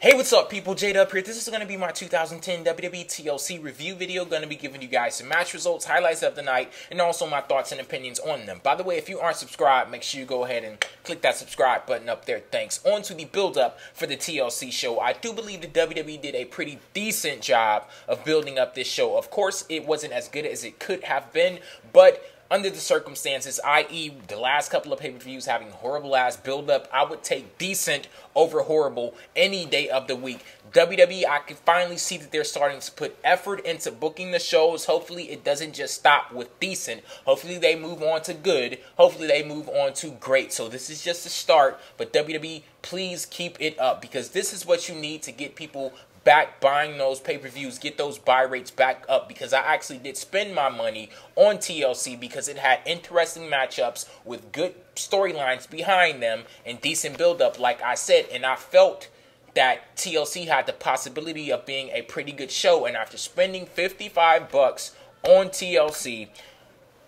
Hey, what's up, people? Jade up here. This is going to be my 2010 WWE TLC review video. Going to be giving you guys some match results, highlights of the night, and also my thoughts and opinions on them. By the way, if you aren't subscribed, make sure you go ahead and click that subscribe button up there. Thanks. On to the build-up for the TLC show. I do believe the WWE did a pretty decent job of building up this show. Of course, it wasn't as good as it could have been, but under the circumstances, i.e. the last couple of pay-per-views having horrible-ass build-up, I would take decent over horrible any day of the week. WWE, I can finally see that they're starting to put effort into booking the shows. Hopefully, it doesn't just stop with decent. Hopefully, they move on to good. Hopefully, they move on to great. So, this is just a start. But WWE, please keep it up, because this is what you need to get people back buying those pay-per-views, get those buy rates back up, because I actually did spend my money on TLC because it had interesting matchups with good storylines behind them and decent build-up, like I said, and I felt that TLC had the possibility of being a pretty good show. And after spending $55 on TLC,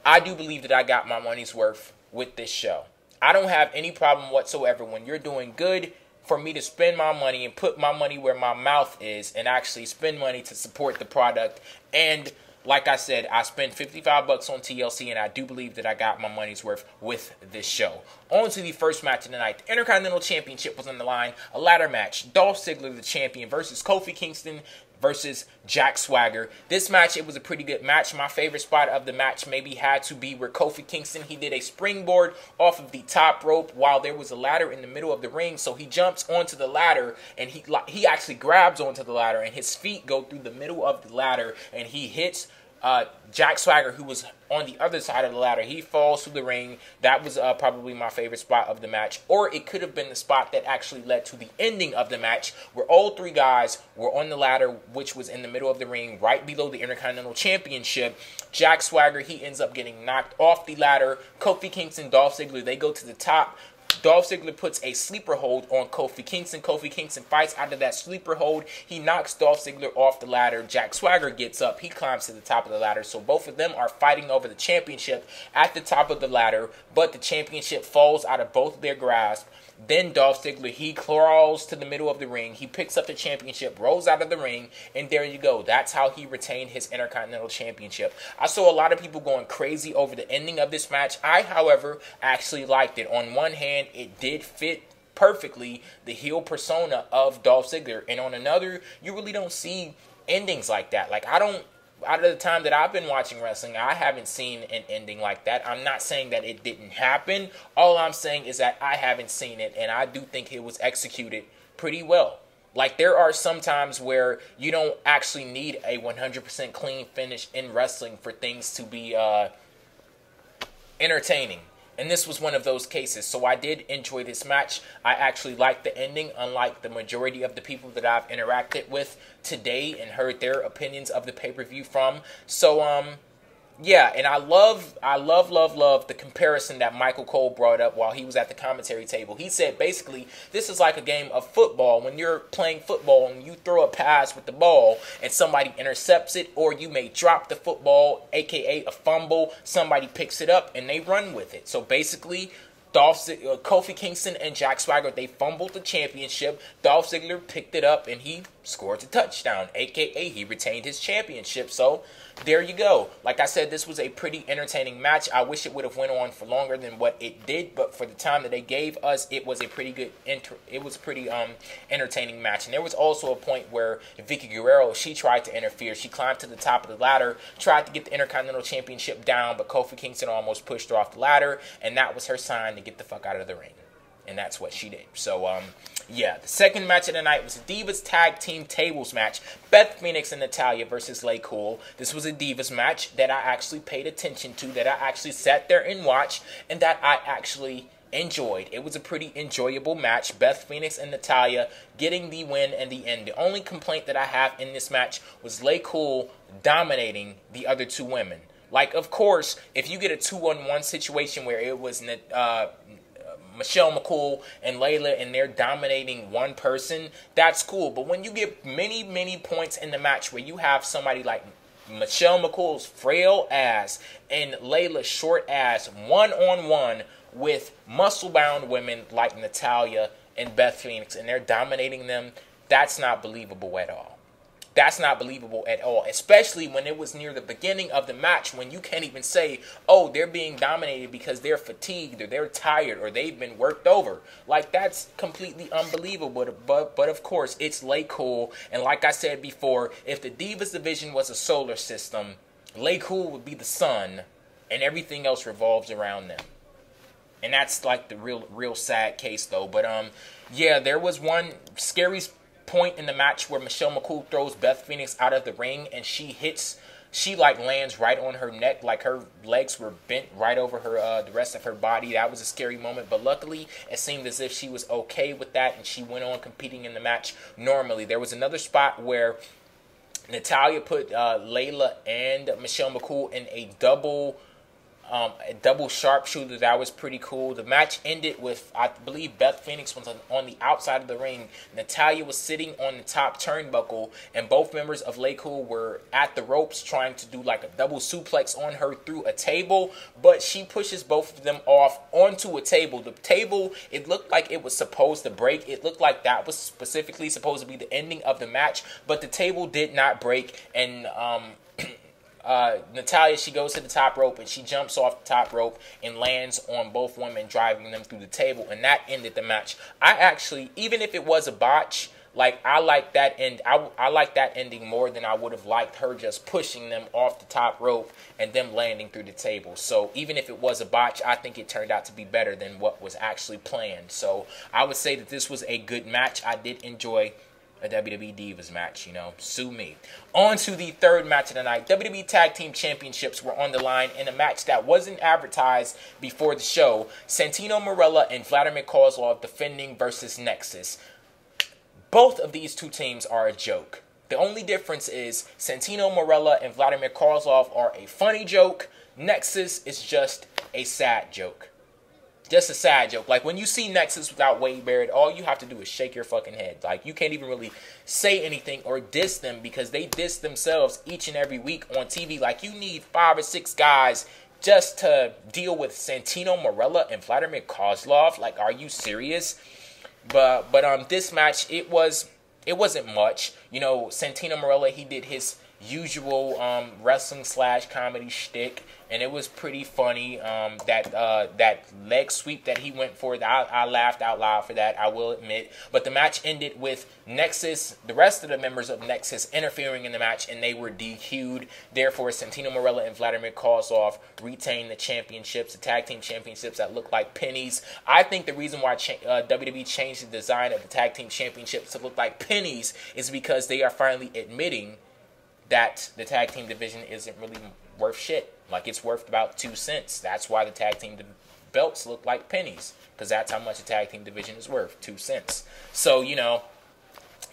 I do believe that I got my money's worth with this show. I don't have any problem whatsoever when you're doing good for me to spend my money and put my money where my mouth is and actually spend money to support the product. And like I said, I spent $55 on TLC, and I do believe that I got my money's worth with this show. On to the first match of the night. The Intercontinental Championship was on the line. A ladder match. Dolph Ziggler, the champion, versus Kofi Kingston versus Jack Swagger. This match, it was a pretty good match. My favorite spot of the match maybe had to be where Kofi Kingston, he did a springboard off of the top rope while there was a ladder in the middle of the ring. So he jumps onto the ladder, and he actually grabs onto the ladder, and his feet go through the middle of the ladder, and he hits Jack Swagger, who was on the other side of the ladder. He falls through the ring. That was probably my favorite spot of the match. Or it could have been the spot that actually led to the ending of the match, where all three guys were on the ladder, which was in the middle of the ring, right below the Intercontinental Championship. Jack Swagger, he ends up getting knocked off the ladder. Kofi Kingston, Dolph Ziggler, they go to the top. Dolph Ziggler puts a sleeper hold on Kofi Kingston. Kofi Kingston fights out of that sleeper hold. He knocks Dolph Ziggler off the ladder. Jack Swagger gets up. He climbs to the top of the ladder. So both of them are fighting over the championship at the top of the ladder, but the championship falls out of both of their grasp. Then Dolph Ziggler, he crawls to the middle of the ring. He picks up the championship, rolls out of the ring, and there you go. That's how he retained his Intercontinental Championship. I saw a lot of people going crazy over the ending of this match. I, however, actually liked it. On one hand, it did fit perfectly the heel persona of Dolph Ziggler, and on another, you really don't see endings like that. Like, out of the time that I've been watching wrestling, I haven't seen an ending like that. I'm not saying that it didn't happen. All I'm saying is that I haven't seen it, and I do think it was executed pretty well. Like, there are some times where you don't actually need a 100% clean finish in wrestling for things to be entertaining. And this was one of those cases. So I did enjoy this match. I actually liked the ending, unlike the majority of the people that I've interacted with today and heard their opinions of the pay-per-view from. So, yeah, and I love the comparison that Michael Cole brought up while he was at the commentary table. He said, basically, this is like a game of football. When you're playing football and you throw a pass with the ball and somebody intercepts it, or you may drop the football, aka a fumble, somebody picks it up and they run with it. So basically, Kofi Kingston and Jack Swagger, they fumbled the championship. Dolph Ziggler picked it up and he scored a touchdown, aka he retained his championship. So there you go. Like I said, this was a pretty entertaining match. I wish it would have went on for longer than what it did, but for the time that they gave us, it was a pretty good entertaining match. And there was also a point where Vicky Guerrero, she tried to interfere. She climbed to the top of the ladder, tried to get the Intercontinental Championship down, but Kofi Kingston almost pushed her off the ladder, and that was her sign to get the fuck out of the ring. And that's what she did. So, yeah, the second match of the night was a Divas Tag Team Tables match. Beth Phoenix and Natalya versus LayCool. This was a Divas match that I actually paid attention to, that I actually sat there and watched, and that I actually enjoyed. It was a pretty enjoyable match. Beth Phoenix and Natalya getting the win and the end. The only complaint that I have in this match was LayCool dominating the other two women. Like, of course, if you get a 2-on-1 situation where it was Michelle McCool and Layla and they're dominating one person, that's cool. But when you get many points in the match where you have somebody like Michelle McCool's frail ass and Layla's short ass one-on-one with muscle-bound women like Natalya and Beth Phoenix, and they're dominating them, That's not believable at all. That's not believable at all, especially when it was near the beginning of the match when you can't even say, oh, they're being dominated because they're fatigued or they're tired or they've been worked over. Like, that's completely unbelievable. But of course, it's LayCool. And like I said before, if the Divas division was a solar system, LayCool would be the sun and everything else revolves around them. And that's like the real sad case though. But yeah, there was one scary point in the match where Michelle McCool throws Beth Phoenix out of the ring and she like lands right on her neck, like her legs were bent right over her the rest of her body. That was a scary moment, but luckily it seemed as if she was okay with that and she went on competing in the match normally. There was another spot where Natalya put Layla and Michelle McCool in a double sharpshooter. That was pretty cool. The match ended with, I believe, Beth Phoenix was on the outside of the ring. Natalya was sitting on the top turnbuckle, and both members of LayCool were at the ropes trying to do like a double suplex on her through a table, but she pushes both of them off onto a table. The table, it looked like it was supposed to break. It looked like that was specifically supposed to be the ending of the match, but the table did not break, and Natalya, she goes to the top rope and she jumps off the top rope and lands on both women, driving them through the table, and that ended the match. I actually, even if it was a botch, like, I like that end. I like that ending more than I would have liked her just pushing them off the top rope and them landing through the table. So even if it was a botch, I think it turned out to be better than what was actually planned. So I would say that this was a good match. I did enjoy a WWE Divas match, you know, sue me. On to the third match of the night. WWE Tag Team Championships were on the line in a match that wasn't advertised before the show. Santino Marella and Vladimir Kozlov defending versus Nexus. Both of these two teams are a joke. The only difference is Santino Marella and Vladimir Kozlov are a funny joke. Nexus is just a sad joke. Just a sad joke. Like, when you see Nexus without Wade Barrett, all you have to do is shake your fucking head. Like, you can't even really say anything or diss them because they diss themselves each and every week on TV. Like, you need 5 or 6 guys just to deal with Santino Marella and Vladimir Kozlov. Like, are you serious? But this match, it wasn't much. You know, Santino Marella, he did his usual wrestling / comedy shtick, and it was pretty funny. That leg sweep that he went for, I laughed out loud for that, I will admit. But the match ended with Nexus, the rest of the members of Nexus, interfering in the match, and they were DQ'd. Therefore, Santino Marella and Vladimir Kozlov retained the championships, the tag team championships that look like pennies. I think the reason why WWE changed the design of the tag team championships to look like pennies is because they are finally admitting that the tag team division isn't really worth shit. Like, it's worth about 2 cents. That's why the tag team belts look like pennies, because that's how much the tag team division is worth, 2 cents. So, you know,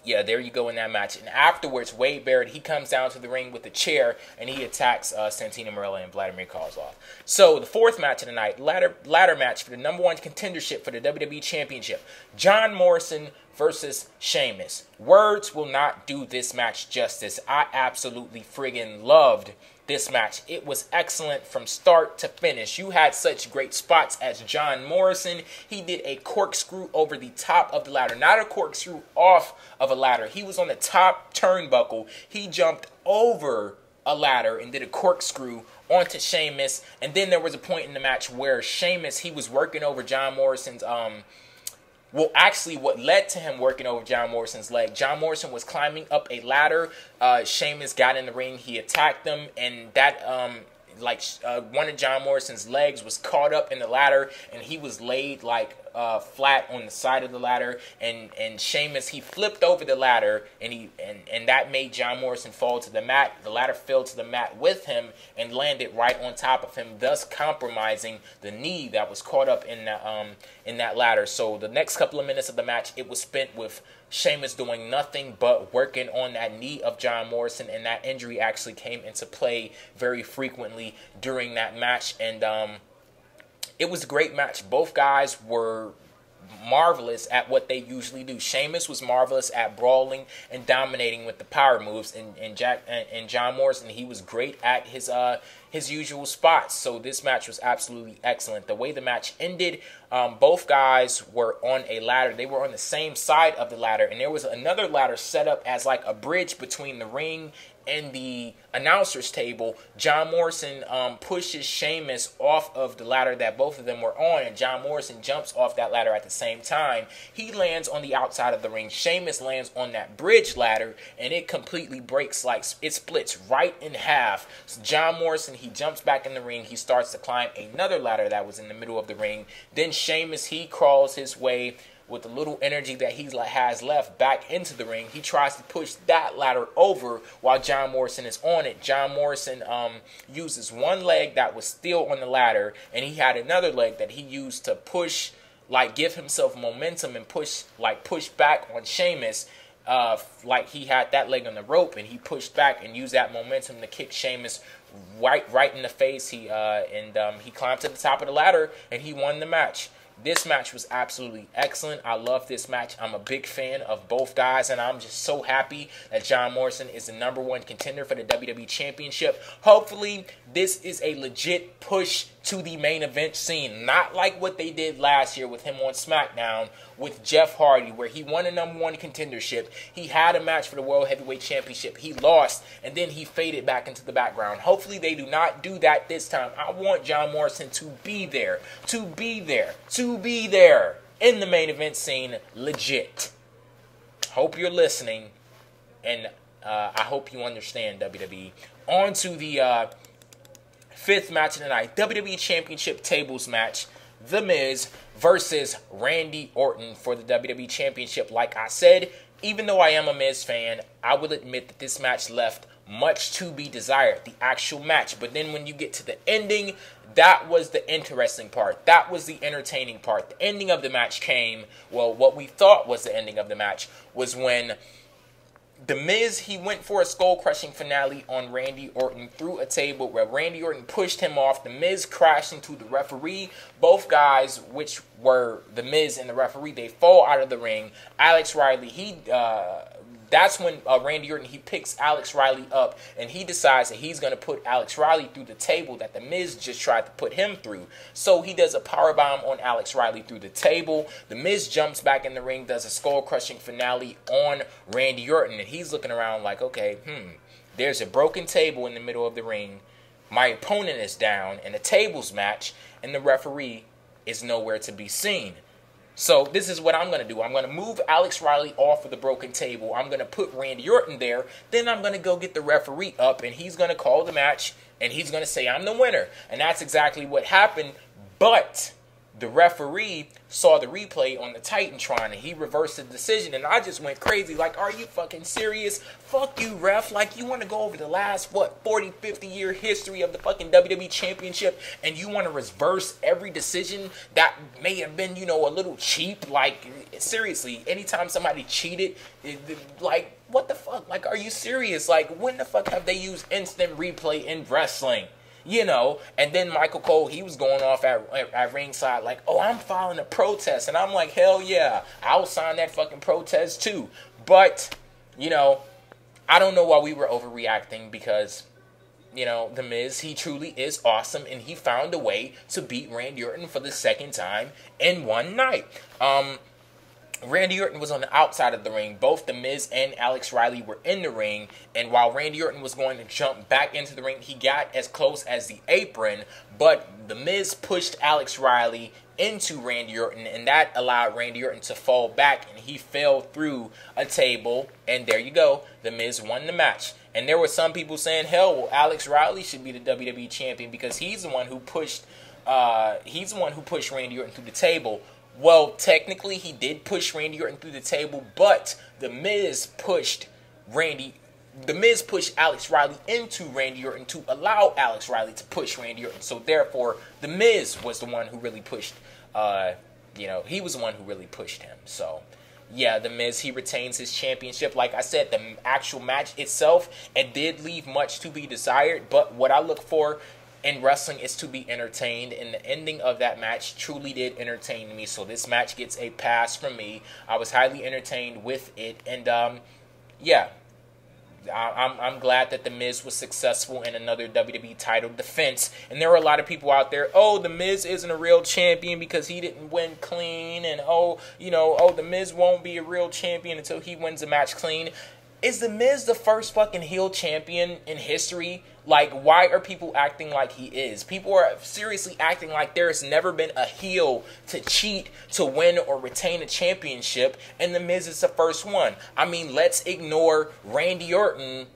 yeah, there you go in that match. And afterwards, Wade Barrett, he comes down to the ring with a chair, and he attacks Santino Marella and Vladimir Kozlov. So, the fourth match of the night, ladder match for the #1 contendership for the WWE Championship. John Morrison versus Sheamus. Words will not do this match justice. I absolutely friggin' loved this match. It was excellent from start to finish. You had such great spots as John Morrison. He did a corkscrew over the top of the ladder. Not a corkscrew off of a ladder. He was on the top turnbuckle. He jumped over a ladder and did a corkscrew onto Sheamus. And then there was a point in the match where Sheamus, he was working over John Morrison's well, actually, what led to him working over John Morrison's leg, John Morrison was climbing up a ladder. Sheamus got in the ring. He attacked him, and that, one of John Morrison's legs was caught up in the ladder, and he was laid, like, flat on the side of the ladder. And Sheamus, he flipped over the ladder, and that made John Morrison fall to the mat. The ladder fell to the mat with him and landed right on top of him, thus compromising the knee that was caught up in that ladder. So the next couple of minutes of the match, it was spent with Sheamus doing nothing but working on that knee of John Morrison, and that injury actually came into play very frequently during that match. And it was a great match. Both guys were marvelous at what they usually do. Sheamus was marvelous at brawling and dominating with the power moves, and John Morrison, he was great at his his usual spots. So this match was absolutely excellent. The way the match ended, both guys were on a ladder. They were on the same side of the ladder, and there was another ladder set up as like a bridge between the ring and the announcer's table. John Morrison pushes Sheamus off of the ladder that both of them were on, and John Morrison jumps off that ladder at the same time. He lands on the outside of the ring. Sheamus lands on that bridge ladder, and it completely breaks, like it splits right in half. So John Morrison, he jumps back in the ring. He starts to climb another ladder that was in the middle of the ring. Then Sheamus, he crawls his way with the little energy that he has left back into the ring. He tries to push that ladder over while John Morrison is on it. John Morrison uses one leg that was still on the ladder, and he had another leg that he used to push, like give himself momentum and push back on Sheamus. Like he had that leg on the rope, and he pushed back and used that momentum to kick Sheamus right in the face. He climbed to the top of the ladder, and he won the match. This match was absolutely excellent. I love this match. I'm a big fan of both guys, and I'm just so happy that John Morrison is the #1 contender for the WWE Championship. Hopefully, this is a legit push to the main event scene. Not like what they did last year with him on SmackDown with Jeff Hardy, where he won a #1 contendership. He had a match for the World Heavyweight Championship. He lost, and then he faded back into the background. Hopefully, they do not do that this time. I want John Morrison to be there in the main event scene, legit. Hope you're listening, and I hope you understand, WWE. On to the 5th match of the night, WWE Championship Tables match. The Miz versus Randy Orton for the WWE Championship. Like I said, even though I am a Miz fan, I will admit that this match left much to be desired, the actual match. But then when you get to the ending, that was the interesting part. That was the entertaining part. The ending of the match came, well, what we thought was the ending of the match was when The Miz, he went for a skull-crushing finale on Randy Orton through a table where Randy Orton pushed him off. The Miz crashed into the referee. Both guys, which were The Miz and the referee, they fall out of the ring. Alex Riley, that's when Randy Orton, he picks Alex Riley up, and he decides that he's going to put Alex Riley through the table that The Miz just tried to put him through. So he does a powerbomb on Alex Riley through the table. The Miz jumps back in the ring, does a skull-crushing finale on Randy Orton, and he's looking around like, okay, there's a broken table in the middle of the ring. My opponent is down in a tables match, and the referee is nowhere to be seen. So this is what I'm going to do. I'm going to move Alex Riley off of the broken table. I'm going to put Randy Orton there. Then I'm going to go get the referee up, and he's going to call the match, and he's going to say I'm the winner. And that's exactly what happened. But the referee saw the replay on the Titantron, and he reversed the decision, and I just went crazy. Like, are you fucking serious? Fuck you, ref. Like, you want to go over the last, 40, 50-year history of the fucking WWE Championship, and you want to reverse every decision that may have been, a little cheap? Like, seriously, anytime somebody cheated, like, what the fuck? Like, are you serious? Like, when the fuck have they used instant replay in wrestling? And then Michael Cole, he was going off at ringside like, oh, I'm filing a protest. And I'm like, hell yeah, I'll sign that fucking protest too. But, I don't know why we were overreacting because, The Miz, he truly is awesome. And he found a way to beat Randy Orton for the second time in one night. Randy Orton was on the outside of the ring. Both The Miz and Alex Riley were in the ring. And while Randy Orton was going to jump back into the ring, he got as close as the apron. But The Miz pushed Alex Riley into Randy Orton, and that allowed Randy Orton to fall back, and he fell through a table. And there you go. The Miz won the match. And there were some people saying, hell, well, Alex Riley should be the WWE champion because he's the one who pushed Randy Orton through the table. Well, technically, he did push Randy Orton through the table, but The Miz pushed Alex Riley into Randy Orton to allow Alex Riley to push Randy Orton. So, therefore, The Miz was the one who really pushed, he was the one who really pushed him. So, yeah, The Miz, he retains his championship. Like I said, the actual match itself, it did leave much to be desired, but what I look for in wrestling is to be entertained, and the ending of that match truly did entertain me. So this match gets a pass from me. I was highly entertained with it, and yeah, I'm glad that The Miz was successful in another WWE title defense. And there are a lot of people out there, oh, The Miz isn't a real champion because he didn't win clean. And, The Miz won't be a real champion until he wins the match clean. Is The Miz the first fucking heel champion in history? Like, why are people acting like he is? People are seriously acting like there's never been a heel to cheat to win or retain a championship, and The Miz is the first one. I mean, let's ignore Randy Orton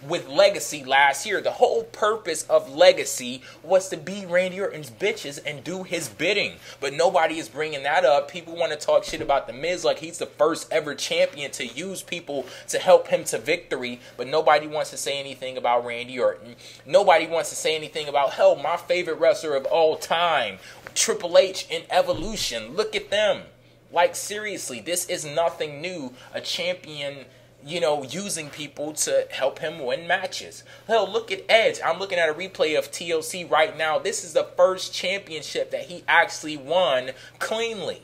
with Legacy last year. The whole purpose of Legacy was to be Randy Orton's bitches and do his bidding. But nobody is bringing that up. People want to talk shit about The Miz like he's the first ever champion to use people to help him to victory. But nobody wants to say anything about Randy Orton. Nobody wants to say anything about, hell, my favorite wrestler of all time, Triple H in Evolution. Look at them. Like, seriously, this is nothing new. A champion, using people to help him win matches. Hell, look at Edge. I'm looking at a replay of TLC right now. This is the first championship that he actually won cleanly.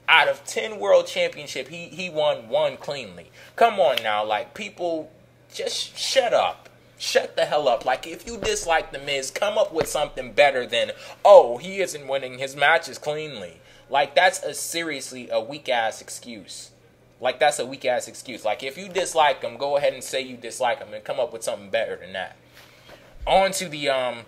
Out of 10 world championship, he won one cleanly. Come on now, like, people, just shut up. Shut the hell up. Like, if you dislike The Miz, come up with something better than, oh, he isn't winning his matches cleanly. Like, that's seriously a weak-ass excuse. Like, that's a weak-ass excuse. Like, if you dislike him, go ahead and say you dislike him and come up with something better than that. On to the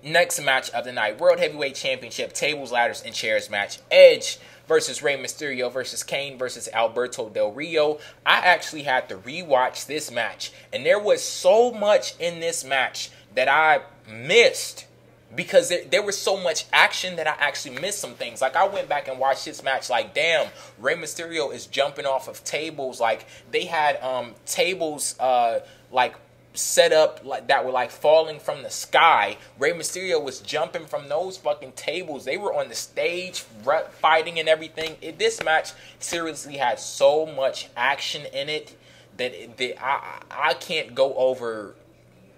next match of the night. World Heavyweight Championship, tables, ladders, and chairs match. Edge versus Rey Mysterio versus Kane versus Alberto Del Rio. I actually had to rewatch this match. And there was so much in this match that I missed. Because there was so much action that I actually missed some things. Like, I went back and watched this match like, damn, Rey Mysterio is jumping off of tables. Like, they had tables set up like that were like falling from the sky. Rey Mysterio was jumping from those fucking tables. They were on the stage fighting and everything. This match seriously had so much action in it that I can't go over,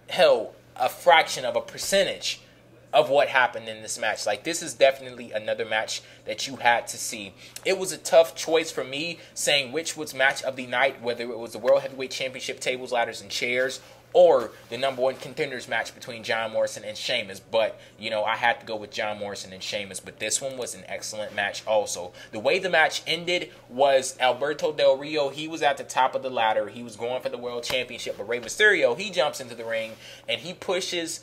hell, a fraction of a percentage of what happened in this match. Like, this is definitely another match that you had to see. It was a tough choice for me saying which was match of the night, whether it was the World Heavyweight Championship tables, ladders, and chairs, or the number one contenders match between John Morrison and Sheamus. But, I had to go with John Morrison and Sheamus. But this one was an excellent match also. The way the match ended was Alberto Del Rio, he was at the top of the ladder. He was going for the World Championship. But Rey Mysterio, he jumps into the ring and he pushes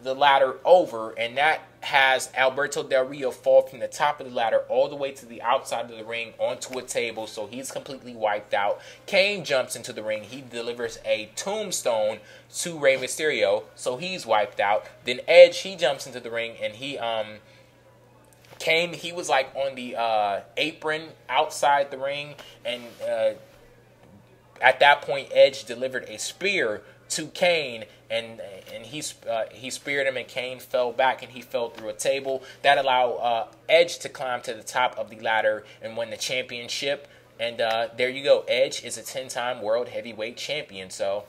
the ladder over, and that has Alberto Del Rio fall from the top of the ladder all the way to the outside of the ring onto a table, so he's completely wiped out. Kane jumps into the ring. He delivers a tombstone to Rey Mysterio, so he's wiped out. Then Edge, he jumps into the ring, and Kane, he was like on the apron outside the ring, and at that point, Edge delivered a spear to Kane, and he speared him, and Kane fell back, and he fell through a table. That allowed Edge to climb to the top of the ladder and win the championship. And there you go. Edge is a 10-time World Heavyweight Champion. So,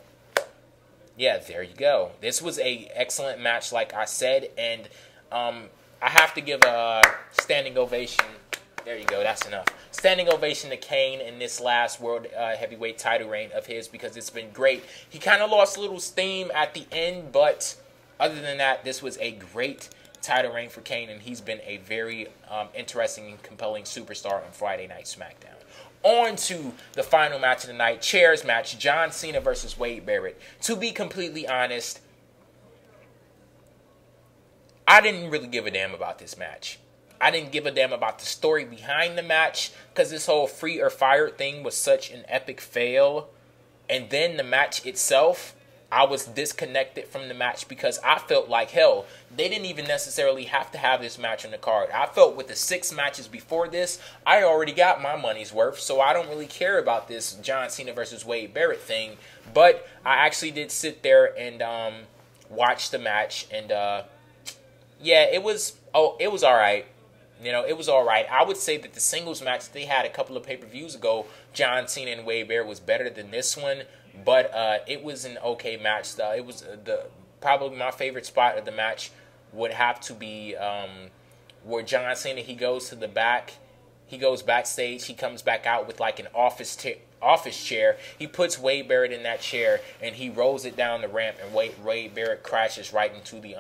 yeah, there you go. This was a excellent match, like I said, and I have to give a standing ovation. There you go. That's enough. Standing ovation to Kane in this last World Heavyweight title reign of his, because it's been great. He kind of lost a little steam at the end, but other than that, this was a great title reign for Kane, and he's been a very interesting and compelling superstar on Friday Night SmackDown. On to the final match of the night, chairs match, John Cena versus Wade Barrett. To be completely honest, I didn't really give a damn about this match. I didn't give a damn about the story behind the match, because this whole free or fired thing was such an epic fail. And then the match itself, I was disconnected from the match because I felt like, hell, they didn't even necessarily have to have this match on the card. I felt with the 6 matches before this, I already got my money's worth, so I don't really care about this John Cena versus Wade Barrett thing. But I actually did sit there and watch the match, and yeah, it was alright. It was all right. I would say that the singles match they had a couple of pay-per-views ago, John Cena and Wade Barrett, was better than this one. But it was an okay match. It was probably my favorite spot of the match would have to be where John Cena, he goes to the back. He goes backstage. He comes back out with like an office chair. He puts Wade Barrett in that chair, and he rolls it down the ramp, and Wade Barrett crashes right into the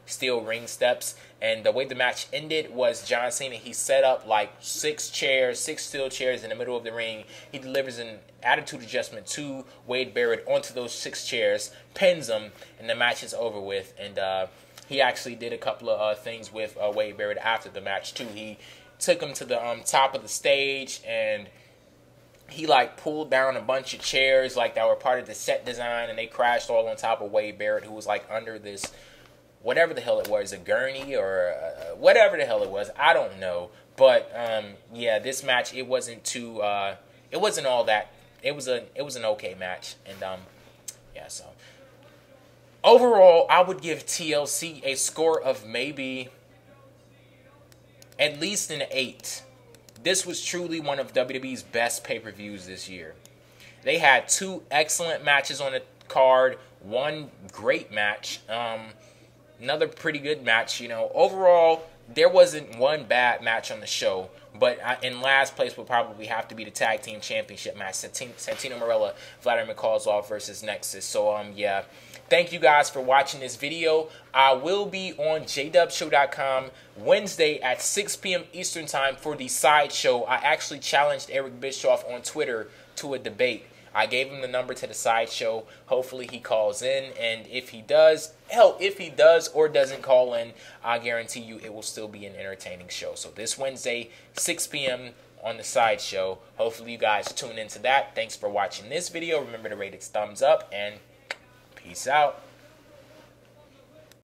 steel ring steps. And the way the match ended was John Cena, he set up like 6 steel chairs in the middle of the ring. He delivers an attitude adjustment to Wade Barrett onto those 6 chairs, pins him, and the match is over with. And he actually did a couple of things with Wade Barrett after the match too. He took him to the top of the stage, and he like pulled down a bunch of chairs like that were part of the set design, and they crashed all on top of Wade Barrett, who was like under this, whatever the hell it was, a gurney or whatever the hell it was. I don't know. But yeah, this match, it wasn't too, it wasn't all that. It was an okay match. And yeah, so overall, I would give TLC a score of maybe at least an 8. This was truly one of WWE's best pay-per-views this year. They had 2 excellent matches on the card, 1 great match, another pretty good match. You know, overall, there wasn't 1 bad match on the show. But in last place would probably have to be the Tag Team Championship match, Santino Marella, Vladimir Kozlov versus Nexus. So, yeah. Thank you guys for watching this video. I will be on jdubshow.com Wednesday at 6 p.m. Eastern Time for the SideShow. I actually challenged Eric Bischoff on Twitter to a debate. I gave him the number to the SideShow. Hopefully he calls in, and if he does, if he does or doesn't call in, I guarantee you it will still be an entertaining show. So this Wednesday, 6 p.m. on the SideShow. Hopefully you guys tune into that. Thanks for watching this video. Remember to rate it thumbs up, and peace out.